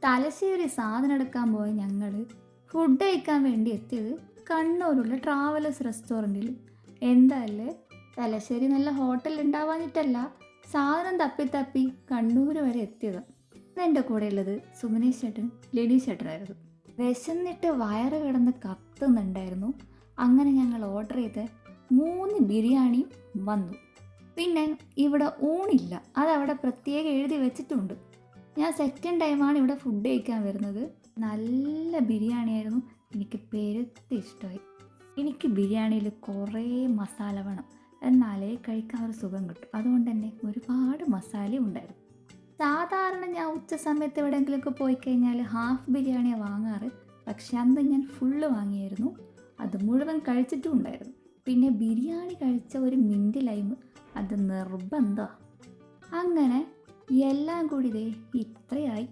തലശ്ശേരി സാധനം എടുക്കാൻ പോയ ഞങ്ങൾ ഫുഡ് കഴിക്കാൻ വേണ്ടി എത്തിയത് കണ്ണൂരുള്ള ട്രാവലേഴ്സ് റെസ്റ്റോറൻറ്റിൽ. എന്തായാലേ തലശ്ശേരി നല്ല ഹോട്ടൽ ഉണ്ടാവാഞ്ഞിട്ടല്ല, സാധനം തപ്പി തപ്പി കണ്ണൂർ വരെ എത്തിയത്. എൻ്റെ കൂടെ ഉള്ളത് സുമനേഷ് ചേട്ടൻ, ലെനീഷ് ചേട്ടനായിരുന്നു. വിശന്നിട്ട് വയറ് കിടന്ന് കത്തുന്നുണ്ടായിരുന്നു. അങ്ങനെ ഞങ്ങൾ ഓർഡർ ചെയ്ത് 3 ബിരിയാണി വന്നു. പിന്നെ ഇവിടെ ഊണില്ല, അതവിടെ പ്രത്യേകം എഴുതി വെച്ചിട്ടുണ്ട്. ഞാൻ സെക്കൻഡ് ടൈമാണ് ഇവിടെ ഫുഡ് കഴിക്കാൻ വരുന്നത്. നല്ല ബിരിയാണിയായിരുന്നു, എനിക്ക് പെരുത്ത് ഇഷ്ടമായി. എനിക്ക് ബിരിയാണിയിൽ കുറേ മസാല വേണം, എന്നാലേ കഴിക്കാൻ ഒരു സുഖം കിട്ടും. അതുകൊണ്ട് തന്നെ ഒരുപാട് മസാല ഉണ്ടായിരുന്നു. സാധാരണ ഞാൻ ഉച്ച സമയത്ത് എവിടെയെങ്കിലുമൊക്കെ പോയി കഴിഞ്ഞാൽ ഹാഫ് ബിരിയാണിയാണ് വാങ്ങാറ്. പക്ഷെ അന്ന് ഞാൻ ഫുള്ള് വാങ്ങിയായിരുന്നു, അത് മുഴുവൻ കഴിച്ചിട്ടും ഉണ്ടായിരുന്നു. പിന്നെ ബിരിയാണി കഴിച്ച ഒരു മിൻറ്റ് ലൈം അത് നിർബന്ധമാണ്. അങ്ങനെ എല്ലാം കൂടി ഇത്രയായി.